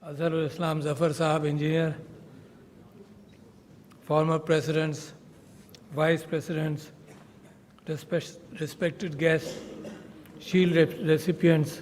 Azharul Islam Zafar Sahab, engineer, former presidents, vice presidents, respected guests, shield recipients,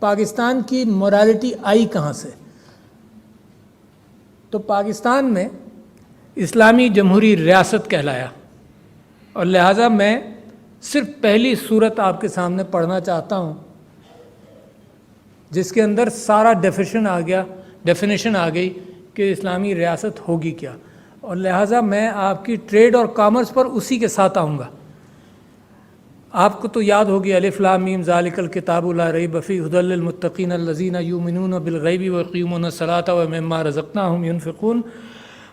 Pakistan کی morality آئی کہاں سے؟ تو پاکستان میں اسلامی جمہوری ریاست کہلایا، اور لہٰذا میں صرف پہلی صورت آپ کے سامنے پڑھنا چاہتا ہوں جس کے اندر سارا ڈیفینیشن آ گئی کہ اسلامی ریاست ہوگی کیا، اور لہٰذا میں آپ کی ٹریڈ اور کامرس پر اسی کے ساتھ آؤں گا۔ آپ کو تو یاد ہوگی الف لام میم ذالک الکتاب لا ریب فیہ ھدی للمتقین الذین یؤمنون بالغیب ویقیمون الصلاۃ ومما رزقناہم ینفقون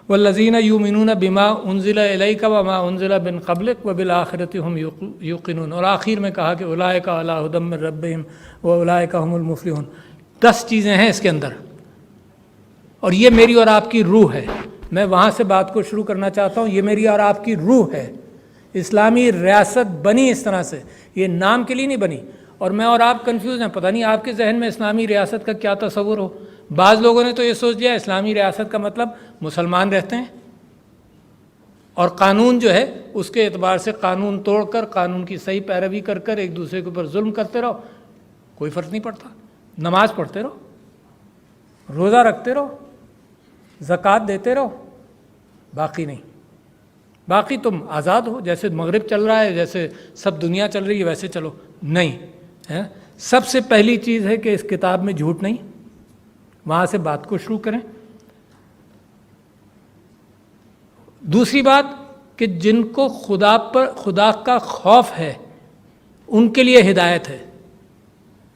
والذین یؤمنون بما انزل الیک وما انزل من قبلک وبالآخرۃ ھم یوقنون، اور آخر میں کہا کہ اولئک علی ھدی من ربہم واولئک ھم المفلحون۔ 10 چیزیں ہیں اس کے اندر، اور یہ میری اور آپ کی روح ہے۔ میں وہاں سے بات کو شروع کرنا چاہتا ہوں۔ یہ میری اور آپ کی روح ہے۔ اسلامی ریاست بنی اس طرح سے، یہ نام کے لیے نہیں بنی، اور میں اور آپ کنفیوز ہیں، پتہ نہیں آپ کے ذہن میں اسلامی ریاست کا کیا تصور ہو۔ بعض لوگوں نے تو یہ سوچ لیا اسلامی ریاست کا مطلب مسلمان رہتے ہیں اور قانون جو ہے اس کے اعتبار سے قانون توڑ کر، قانون کی صحیح پیروی کر کر ایک دوسرے کے اوپر ظلم کرتے رہو، کوئی فرق نہیں پڑتا۔ نماز پڑھتے رہو، روزہ رکھتے رہو، زکوٰۃ دیتے رہو، باقی نہیں، باقی تم آزاد ہو، جیسے مغرب چل رہا ہے، جیسے سب دنیا چل رہی ہے ویسے چلو۔ نہیں، سب سے پہلی چیز ہے کہ اس کتاب میں جھوٹ نہیں، وہاں سے بات کو شروع کریں۔ دوسری بات کہ جن کو خدا کا خوف ہے ان کے لیے ہدایت ہے،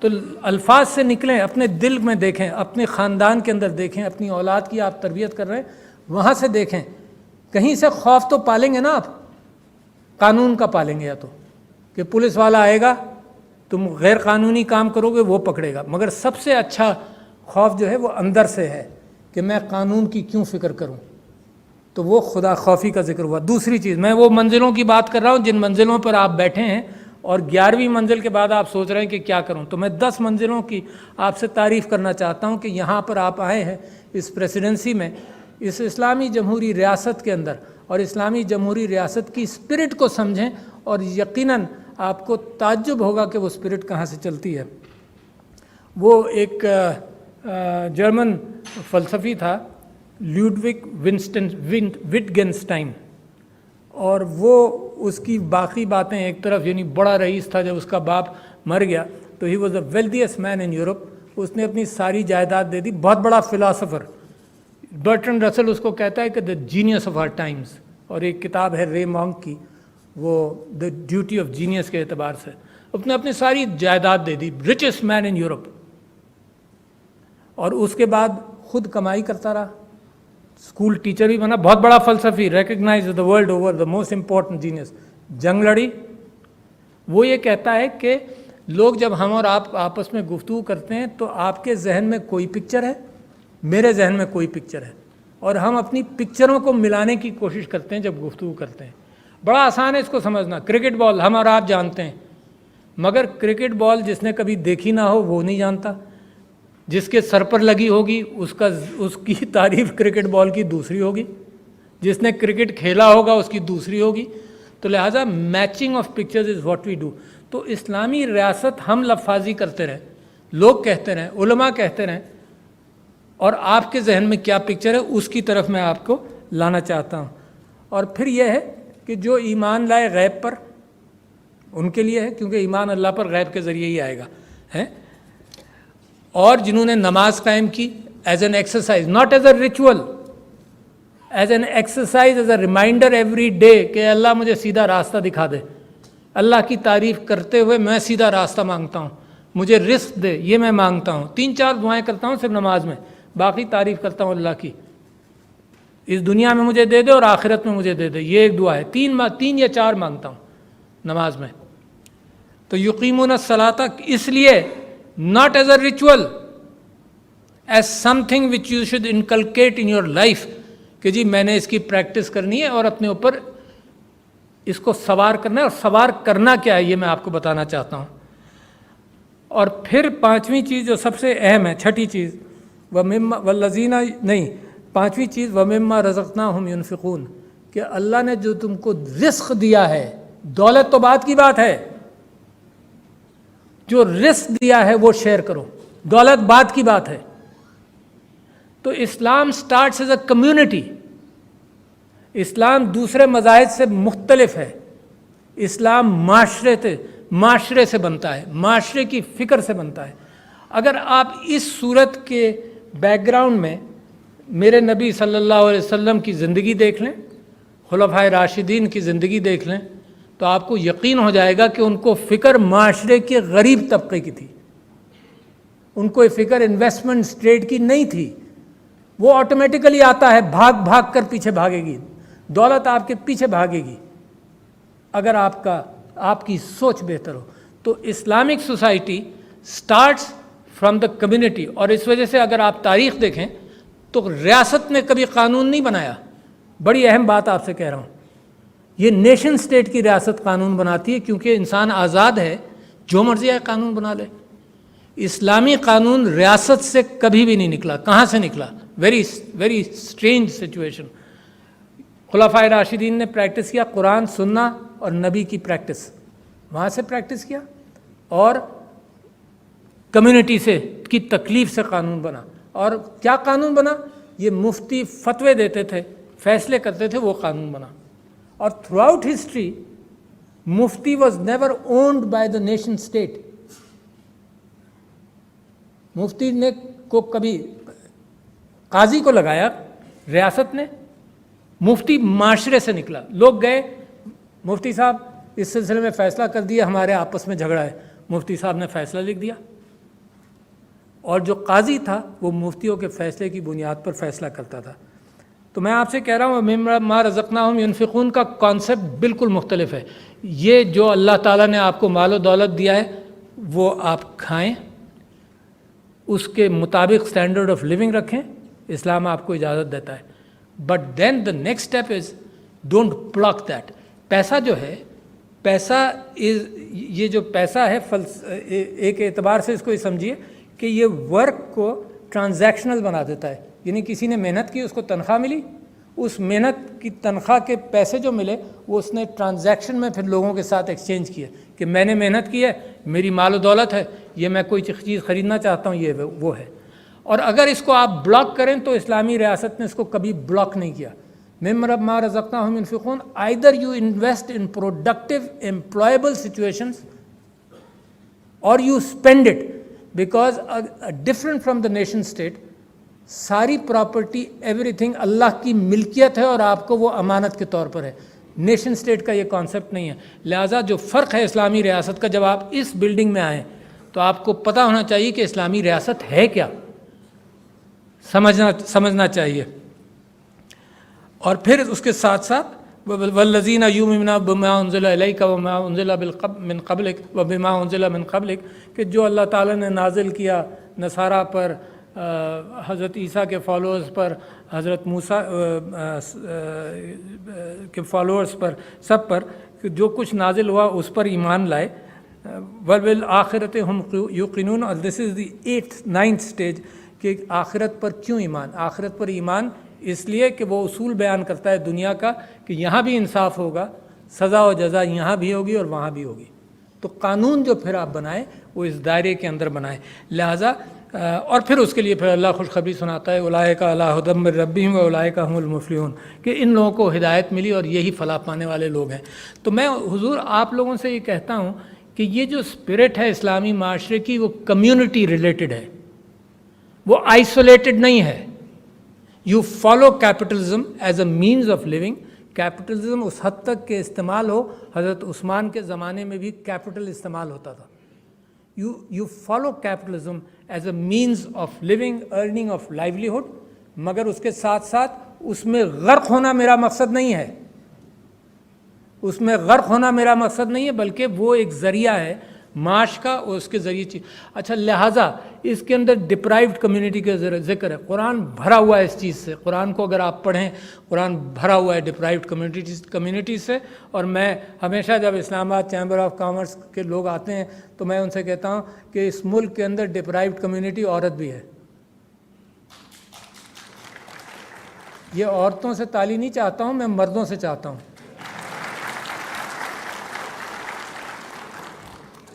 تو الفاظ سے نکلیں، اپنے دل میں دیکھیں، اپنے خاندان کے اندر دیکھیں، اپنی اولاد کی آپ تربیت کر رہے ہیں وہاں سے دیکھیں، کہیں سے خوف تو پالیں گے نا آپ، قانون کا پالیں گے، یا تو کہ پولیس والا آئے گا، تم غیر قانونی کام کرو گے وہ پکڑے گا، مگر سب سے اچھا خوف جو ہے وہ اندر سے ہے کہ میں قانون کی کیوں فکر کروں، تو وہ خدا خوفی کا ذکر ہوا۔ دوسری چیز، میں وہ منزلوں کی بات کر رہا ہوں جن منزلوں پر آپ بیٹھے ہیں، اور 11ویں منزل کے بعد آپ سوچ رہے ہیں کہ کیا کروں، تو میں 10 منزلوں کی آپ سے تعریف کرنا چاہتا ہوں کہ یہاں پر آپ آئے ہیں اس پریسیڈنسی میں، اس اسلامی جمہوری ریاست کے اندر، اور اسلامی جمہوری ریاست کی اسپرٹ کو سمجھیں، اور یقیناً آپ کو تعجب ہوگا کہ وہ اسپرٹ کہاں سے چلتی ہے۔ وہ ایک جرمن فلسفی تھا لیوڈوگ وٹگنسٹائن، اور وہ اس کی باقی باتیں ایک طرف، یعنی بڑا رئیس تھا، جب اس کا باپ مر گیا تو he was the ویلتھیسٹ main in Europe, اس نے اپنی ساری جائیداد دے دی، بہت بڑا فلاسفر۔ برٹرن رسل اس کو کہتا ہے کہ دا جینیس آف آر ٹائمز، اور ایک کتاب ہے رے مونک کی، وہ دا ڈیوٹی آف جینیس کے اعتبار سے اس نے اپنی ساری جائیداد دے دی، ریچسٹ مین ان یورپ، اور اس کے بعد خود کمائی کرتا رہا، اسکول ٹیچر بھی بنا، بہت بڑا فلسفی، recognise the world over the most important genius, جنگ لڑی۔ وہ یہ کہتا ہے کہ لوگ جب ہم اور آپ آپس میں گفتگو کرتے ہیں تو آپ کے ذہن میں کوئی پکچر ہے، میرے ذہن میں کوئی پکچر ہے، اور ہم اپنی پکچروں کو ملانے کی کوشش کرتے ہیں جب گفتگو کرتے ہیں۔ بڑا آسان ہے اس کو سمجھنا، کرکٹ بال ہم اور آپ جانتے ہیں، مگر کرکٹ بال جس نے کبھی دیکھی نہ ہو وہ نہیں جانتا، جس کے سر پر لگی ہوگی اس کی تعریف کرکٹ بال کی دوسری ہوگی، جس نے کرکٹ کھیلا ہوگا اس کی دوسری ہوگی، تو لہٰذا matching of pictures is what we do. تو اسلامی ریاست ہم لفاظی کرتے رہیں، لوگ کہتے رہیں، علماء کہتے رہیں، اور آپ کے ذہن میں کیا پکچر ہے اس کی طرف میں آپ کو لانا چاہتا ہوں۔ اور پھر یہ ہے کہ جو ایمان لائے غیب پر، ان کے لیے ہے، کیونکہ ایمان اللہ پر غیب کے ذریعے ہی آئے گا، ہے، اور جنہوں نے نماز قائم کی as an exercise, not as a ritual, as an exercise, as a reminder every day کہ اللہ مجھے سیدھا راستہ دکھا دے، اللہ کی تعریف کرتے ہوئے میں سیدھا راستہ مانگتا ہوں، مجھے رزق دے، یہ میں مانگتا ہوں۔ 3-4 دعائیں کرتا ہوں صرف نماز میں، باقی تعریف کرتا ہوں اللہ کی، اس دنیا میں مجھے دے دے اور آخرت میں مجھے دے دے، یہ ایک دعا ہے۔ 3 یا 4 مانگتا ہوں نماز میں۔ تو یقیمون الصلاۃ اس لیے not as a ritual, as something which you should inculcate in your life کہ جی میں نے اس کی پریکٹس کرنی ہے اور اپنے اوپر اس کو سوار کرنا ہے، اور سوار کرنا کیا ہے یہ میں آپ کو بتانا چاہتا ہوں۔ اور پھر 5ویں چیز جو سب سے اہم ہے، 6ٹھی چیز، پانچویں چیز وَمِمَّا رَزَقْنَاهُمْ يُنْفِقُونَ، کہ اللہ نے جو تم کو رزق دیا ہے، دولت تو بات کی بات ہے، جو رزق دیا ہے وہ شیئر کرو۔ دولت بعد کی بات ہے. تو اسلام سٹارٹس ایز اے کمیونٹی. اسلام دوسرے مذاہب سے مختلف ہے. اسلام معاشرے سے بنتا ہے, معاشرے کی فکر سے بنتا ہے. اگر آپ اس صورت کے بیک گراؤنڈ میں میرے نبی صلی اللہ علیہ وسلم کی زندگی دیکھ لیں, خلفائے راشدین کی زندگی دیکھ لیں, تو آپ کو یقین ہو جائے گا کہ ان کو فکر معاشرے کے غریب طبقے کی تھی. ان کو فکر انویسٹمنٹ اسٹیٹ کی نہیں تھی. وہ آٹومیٹیکلی آتا ہے, بھاگ بھاگ کر پیچھے بھاگے گی, دولت آپ کے پیچھے بھاگے گی اگر آپ کی سوچ بہتر ہو. تو Islamic society starts from the community. اور اس وجہ سے اگر آپ تاریخ دیکھیں تو ریاست نے کبھی قانون نہیں بنایا. بڑی اہم بات آپ سے کہہ رہا ہوں, یہ نیشن سٹیٹ کی ریاست قانون بناتی ہے, کیونکہ انسان آزاد ہے, جو مرضی ہے قانون بنا لے. اسلامی قانون ریاست سے کبھی بھی نہیں نکلا. کہاں سے نکلا؟ Very very strange situation. خلفائے راشدین نے پریکٹس کیا قرآن سننا اور نبی کی پریکٹس, وہاں سے پریکٹس کیا, اور کمیونٹی سے کی تکلیف سے قانون بنا. اور کیا قانون بنا؟ یہ مفتی فتوے دیتے تھے, فیصلے کرتے تھے, وہ قانون بنا. اور throughout history Mufti was never owned by the nation state. Mufti نے کو کبھی قاضی کو لگایا ریاست نے, مفتی معاشرے سے نکلا. لوگ گئے, مفتی صاحب اس سلسلے میں فیصلہ کر دیا, ہمارے آپس میں جھگڑا ہے. مفتی صاحب نے فیصلہ لکھ دیا, اور جو قاضی تھا وہ مفتیوں کے فیصلے کی بنیاد پر فیصلہ کرتا تھا. تو میں آپ سے کہہ رہا ہوں مما رزقناہم ینفقون کا کانسیپٹ بالکل مختلف ہے. یہ جو اللہ تعالیٰ نے آپ کو مال و دولت دیا ہے وہ آپ کھائیں, اس کے مطابق اسٹینڈرڈ آف لیونگ رکھیں, اسلام آپ کو اجازت دیتا ہے. But then the next step is don't block that. پیسہ جو ہے, یہ جو پیسہ ہے ایک اعتبار سے اس کو یہ سمجھیے کہ یہ ورک کو ٹرانزیکشنل بنا دیتا ہے. یعنی کسی نے محنت کی, اس کو تنخواہ ملی, اس محنت کی تنخواہ کے پیسے جو ملے وہ اس نے ٹرانزیکشن میں پھر لوگوں کے ساتھ ایکسچینج کیا کہ میں نے محنت کی ہے, میری مال و دولت ہے, یہ میں کوئی چیز خریدنا چاہتا ہوں, یہ وہ ہے. اور اگر اس کو آپ بلاک کریں تو اسلامی ریاست نے اس کو کبھی بلاک نہیں کیا. مما رزقناہم ینفقون, either you invest in productive employable situations or you spend it, because different from the nation state, ساری پراپرٹی ایوری تھنگ اللہ کی ملکیت ہے اور آپ کو وہ امانت کے طور پر ہے. نیشن سٹیٹ کا یہ کانسیپٹ نہیں ہے. لہٰذا جو فرق ہے اسلامی ریاست کا, جب آپ اس بلڈنگ میں آئیں تو آپ کو پتہ ہونا چاہیے کہ اسلامی ریاست ہے کیا, سمجھنا چاہیے. اور پھر اس کے ساتھ ساتھ والذین یؤمنون بما انزل الیک وما انزل من قبلک وبما انزل من قبلک, کہ جو اللہ تعالیٰ نے نازل کیا نصارہ پر, حضرت عیسیٰ کے فالوورز پر, حضرت موسیٰ کے فالوورز پر, سب پر جو کچھ نازل ہوا اس پر ایمان لائے. وبالآخرۃ ہم یوقنون. اور دس از دی 9th stage کہ آخرت پر کیوں ایمان. آخرت پر ایمان اس لیے کہ وہ اصول بیان کرتا ہے دنیا کا کہ یہاں بھی انصاف ہوگا, سزا و جزا یہاں بھی ہوگی اور وہاں بھی ہوگی. تو قانون جو پھر آپ بنائیں وہ اس دائرے کے اندر بنائیں. لہٰذا اور پھر اس کے لیے پھر اللہ خوشخبری سناتا ہے اولئک علی ھدی من ربہم واولئک ھم المفلحون, کہ ان لوگوں کو ہدایت ملی اور یہی فلاح پانے والے لوگ ہیں. تو میں حضور آپ لوگوں سے یہ کہتا ہوں کہ یہ جو اسپرٹ ہے اسلامی معاشرے کی وہ کمیونٹی ریلیٹڈ ہے, وہ آئسولیٹڈ نہیں ہے. You follow capitalism as a means of living. Capitalism اس حد تک کہ استعمال ہو, حضرت عثمان کے زمانے میں بھی کیپٹل استعمال ہوتا تھا. You follow capitalism as a means of living, earning of livelihood, مگر اس کے ساتھ ساتھ اس میں غرق ہونا میرا مقصد نہیں ہے. اس میں غرق ہونا میرا مقصد نہیں ہے, بلکہ وہ ایک ذریعہ ہے معاش کا, اور اس کے ذریعے چیز. اچھا, لہٰذا اس کے اندر ڈپرائیوڈ کمیونٹی کا ذکر ہے. قرآن بھرا ہوا ہے اس چیز سے. قرآن کو اگر آپ پڑھیں, قرآن بھرا ہوا ہے ڈپرائیوڈ کمیونٹی سے. اور میں ہمیشہ جب اسلام آباد چیمبر آف کامرس کے لوگ آتے ہیں تو میں ان سے کہتا ہوں کہ اس ملک کے اندر ڈپرائیوڈ کمیونٹی عورت بھی ہے. یہ عورتوں سے تعلی نہیں چاہتا ہوں, میں مردوں سے چاہتا ہوں.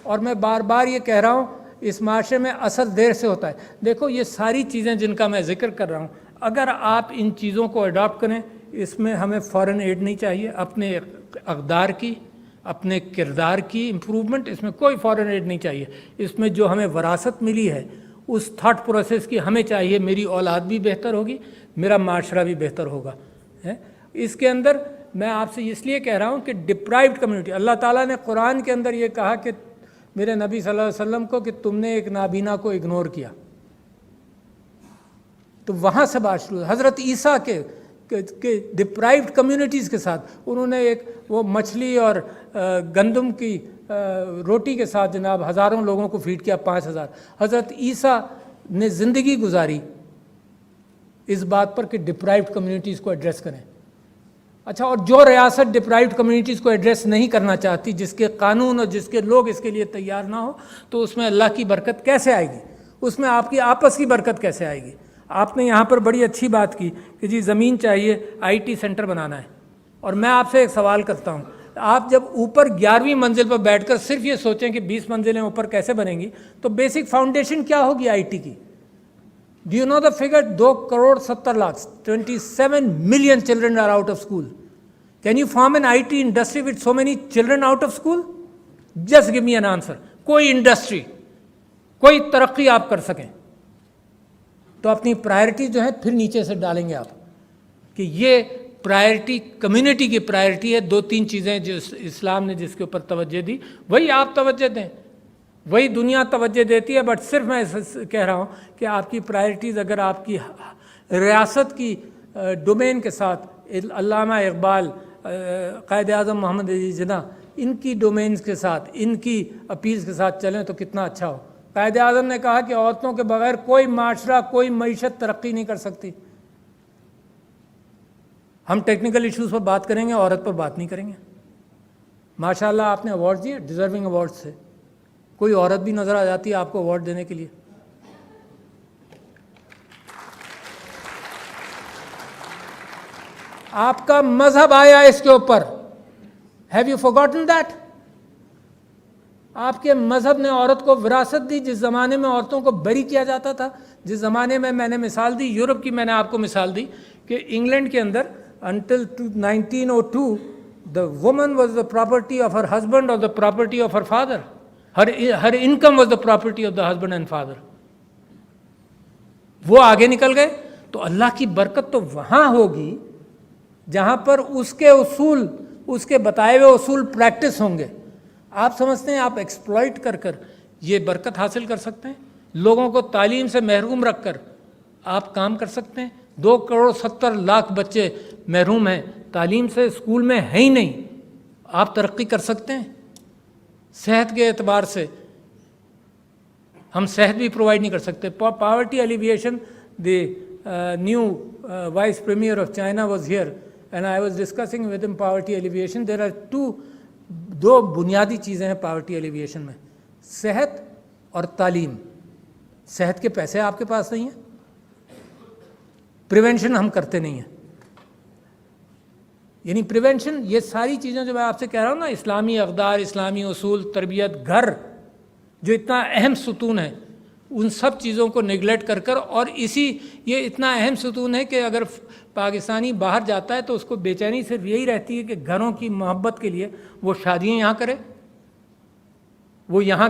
اور میں بار بار یہ کہہ رہا ہوں اس معاشرے میں اثر دیر سے ہوتا ہے. دیکھو یہ ساری چیزیں جن کا میں ذکر کر رہا ہوں، اگر آپ ان چیزوں کو اڈاپٹ کریں، اس میں ہمیں فارن ایڈ نہیں چاہیے. اپنے اقدار کی، اپنے کردار کی امپروومنٹ، اس میں کوئی فارن ایڈ نہیں چاہیے. اس میں جو ہمیں وراثت ملی ہے اس تھاٹ پروسیس کی ہمیں چاہیے. میری اولاد بھی بہتر ہوگی، میرا معاشرہ بھی بہتر ہوگا. اس کے اندر میں آپ سے اس لیے کہہ رہا ہوں کہ ڈپرائیوڈ کمیونٹی، اللہ تعالیٰ نے قرآن کے اندر یہ کہا کہ میرے نبی صلی اللہ علیہ وسلم کو کہ تم نے ایک نابینا کو اگنور کیا. تو وہاں سے بات شروع. حضرت عیسیٰ کے ڈپرائیوڈ کمیونٹیز کے ساتھ انہوں نے ایک وہ مچھلی اور گندم کی روٹی کے ساتھ جناب ہزاروں لوگوں کو فیڈ کیا، 5000. حضرت عیسیٰ نے زندگی گزاری اس بات پر کہ ڈپرائیوڈ کمیونٹیز کو ایڈریس کریں. اچھا، اور جو ریاست ڈپرائیوڈ کمیونٹیز کو ایڈریس نہیں کرنا چاہتی، جس کے قانون اور جس کے لوگ اس کے لیے تیار نہ ہو، تو اس میں اللہ کی برکت کیسے آئے گی؟ اس میں آپ کی آپس کی برکت کیسے آئے گی؟ آپ نے یہاں پر بڑی اچھی بات کی کہ جی زمین چاہیے، IT سینٹر بنانا ہے. اور میں آپ سے ایک سوال کرتا ہوں، آپ جب اوپر 11ویں منزل پر بیٹھ کر صرف یہ سوچیں کہ 20 منزلیں اوپر کیسے بنیں گی، تو بیسک فاؤنڈیشن کیا ہوگی IT کی؟ Do you know the figure? 2.70 crore 27 million children are out of school. Can you form an IT industry with so many children out of school? Just give me an answer. کوئی industry, کوئی ترقی آپ کر سکیں تو اپنی priority جو ہے پھر نیچے سے ڈالیں گے آپ کہ یہ پرائرٹی کمیونٹی کی پرائرٹی ہے. 2-3 چیزیں جو اسلام نے جس کے اوپر توجہ دی، وہی آپ توجہ دیں، وہی دنیا توجہ دیتی ہے. بٹ صرف میں کہہ رہا ہوں کہ آپ کی پرائرٹیز اگر آپ کی ریاست کی ڈومین کے ساتھ، علامہ اقبال، قائد اعظم محمد علی جناح، ان کی ڈومینز کے ساتھ، ان کی اپیلز کے ساتھ چلیں تو کتنا اچھا ہو. قائد اعظم نے کہا کہ عورتوں کے بغیر کوئی معاشرہ، کوئی معیشت ترقی نہیں کر سکتی. ہم ٹیکنیکل ایشوز پر بات کریں گے، عورت پر بات نہیں کریں گے. ماشاءاللہ آپ نے ایوارڈ دیے، ڈیزرونگ ایوارڈ سے. کوئی عورت بھی نظر آ جاتی ہے آپ کو ایوارڈ دینے کے لیے؟ آپ کا مذہب آیا اس کے اوپر. Have you forgotten that? آپ کے مذہب نے عورت کو وراثت دی. جس زمانے میں عورتوں کو بری کیا جاتا تھا، جس زمانے میں نے مثال دی یورپ کی، میں نے آپ کو مثال دی کہ انگلینڈ کے اندر until 1902 the woman was the property of her husband or the property of her father. Her income was the property of the husband and father. وہ آگے نکل گئے تو اللہ کی برکت تو وہاں ہوگی جہاں پر اس کے اصول، اس کے بتائے ہوئے اصول پریکٹس ہوں گے. آپ سمجھتے ہیں آپ ایکسپلائٹ کر کر یہ برکت حاصل کر سکتے ہیں؟ لوگوں کو تعلیم سے محروم رکھ کر آپ کام کر سکتے ہیں؟ 2.70 crore بچے محروم ہیں تعلیم سے، اسکول میں ہیں ہی نہیں. آپ ترقی کر سکتے ہیں؟ صحت کے اعتبار سے ہم صحت بھی پرووائڈ نہیں کر سکتے. Poverty alleviation, the new vice premier of China was here and I was discussing with him poverty alleviation. There are دو بنیادی چیزیں ہیں پاورٹی ایلیویشن میں، صحت اور تعلیم. صحت کے پیسے آپ کے پاس نہیں ہیں، پریونشن ہم کرتے نہیں ہیں. یعنی پریونشن، یہ ساری چیزیں جو میں آپ سے کہہ رہا ہوں نا، اسلامی اقدار، اسلامی اصول، تربیت، گھر جو اتنا اہم ستون ہے، ان سب چیزوں کو نگلیکٹ کر کر، اور یہ اتنا اہم ستون ہے کہ اگر پاکستانی باہر جاتا ہے تو اس کو بے چینی صرف یہی رہتی ہے کہ گھروں کی محبت کے لیے وہ شادیاں یہاں کرے، وہ یہاں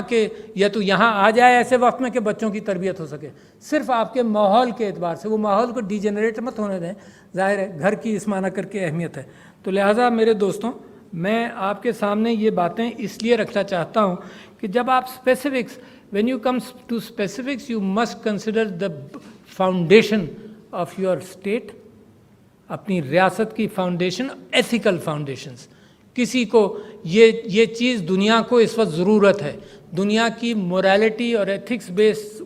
کے یا تو یہاں آ جائے ایسے وقت میں کہ بچوں کی تربیت ہو سکے. صرف آپ کے ماحول کے اعتبار سے، وہ ماحول کو ڈی جنریٹ مت ہونے دیں. ظاہر ہے گھر کی اس معنی کر کے اہمیت ہے. تو لہٰذا میرے دوستوں، میں آپ کے سامنے یہ باتیں اس لیے رکھنا چاہتا ہوں کہ جب آپ specifics, when you comes to specifics you must consider the foundation of your state, اپنی ریاست کی فاؤنڈیشن، ایتھیکل فاؤنڈیشنز. کسی کو یہ چیز دنیا کو اس وقت ضرورت ہے. دنیا کی مورالٹی اور ایتھکس بیس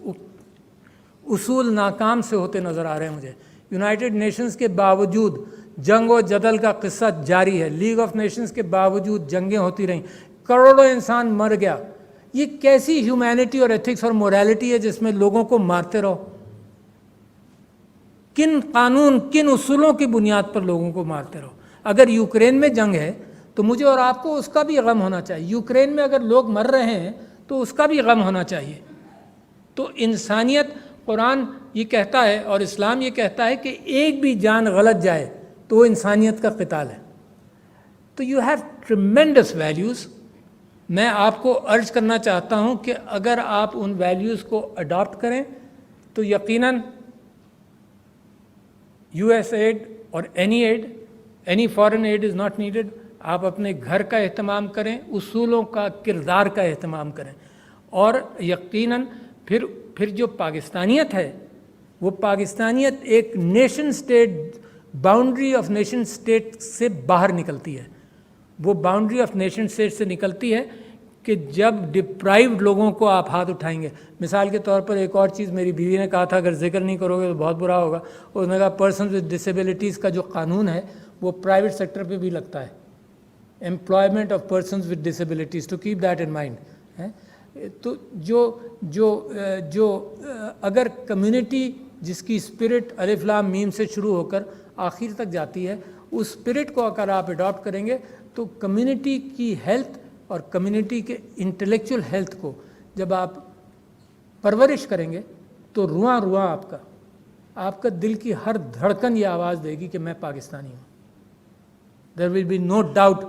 اصول ناکام سے ہوتے نظر آ رہے ہیں مجھے. یونائٹڈ نیشنز کے باوجود جنگ و جدل کا قصہ جاری ہے. لیگ آف نیشنز کے باوجود جنگیں ہوتی رہیں، کروڑوں انسان مر گیا. یہ کیسی ہیومینٹی اور ایتھکس اور مورالٹی ہے جس میں لوگوں کو مارتے رہو؟ کن قانون، کن اصولوں کی بنیاد پر لوگوں کو مارتے رہو؟ اگر یوکرین میں جنگ ہے تو مجھے اور آپ کو اس کا بھی غم ہونا چاہیے. یوکرین میں اگر لوگ مر رہے ہیں تو اس کا بھی غم ہونا چاہیے. تو انسانیت، قرآن یہ کہتا ہے اور اسلام یہ کہتا ہے کہ ایک بھی جان غلط جائے تو وہ انسانیت کا قتال ہے. تو یو ہیو ٹریمینڈس ویلیوز. میں آپ کو ارج کرنا چاہتا ہوں کہ اگر آپ ان ویلیوز کو اڈاپٹ کریں تو یقیناً یو ایس ایڈ اور any foreign aid is not needed. آپ اپنے گھر کا اہتمام کریں، اصولوں کا، کردار کا اہتمام کریں، اور یقیناً پھر جو پاکستانیت ہے وہ پاکستانیت ایک nation state, boundary of nation state سے باہر نکلتی ہے. وہ باؤنڈری آف نیشن سٹیٹ سے نکلتی ہے کہ جب ڈپرائیوڈ لوگوں کو آپ ہاتھ اٹھائیں گے. مثال کے طور پر ایک اور چیز میری بیوی نے کہا تھا، اگر ذکر نہیں کرو گے تو بہت برا ہوگا. اس نے کہا پرسنز ود ڈسیبلٹیز کا جو قانون ہے وہ پرائیویٹ سیکٹر پہ بھی لگتا ہے. Employment of persons with disabilities, to keep that in mind. تو جو اگر کمیونٹی جس کی اسپرٹ الف لام میم سے شروع ہو کر آخر تک جاتی ہے، اس اسپرٹ کو اگر آپ اڈاپٹ کریں گے تو کمیونٹی کی ہیلتھ اور کمیونٹی کے انٹلیکچوئل ہیلتھ کو جب آپ پرورش کریں گے تو رواں آپ کا دل کی ہر دھڑکن یہ آواز دے گی کہ میں پاکستانی ہوں. There will be no doubt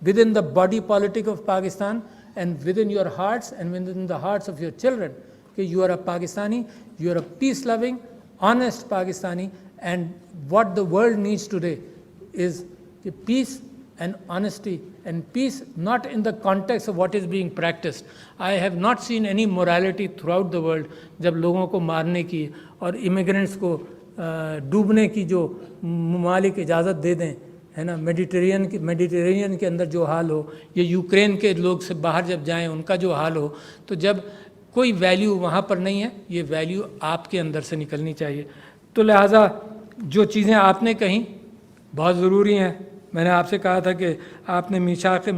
within the body politic of Pakistan and within your hearts and within the hearts of your children that you are a Pakistani, you are a peace-loving, honest Pakistani, and what the world needs today is peace and honesty, and peace not in the context of what is being practiced. I have not seen any morality throughout the world جب لوگوں کو مارنے کی اور immigrants کو ڈوبنے کی جو ممالک اجازت دے دیں، ہے نا، میڈیٹرینین کے اندر جو حال ہو، یا یوکرین کے لوگ سے باہر جب جائیں ان کا جو حال ہو، تو جب کوئی ویلیو وہاں پر نہیں ہے، یہ ویلیو آپ کے اندر سے نکلنی چاہیے. تو لہٰذا جو چیزیں آپ نے کہیں بہت ضروری ہیں. میں نے آپ سے کہا تھا کہ آپ نے میثاق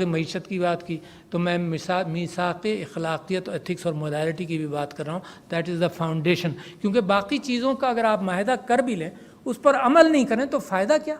معیشت کی بات کی، تو میں میثاق اخلاقیت، ایتھکس اور موریلٹی کی بھی بات کر رہا ہوں. That is the foundation. کیونکہ باقی چیزوں کا اگر آپ معاہدہ کر بھی لیں، اس پر عمل نہیں کریں تو فائدہ کیا؟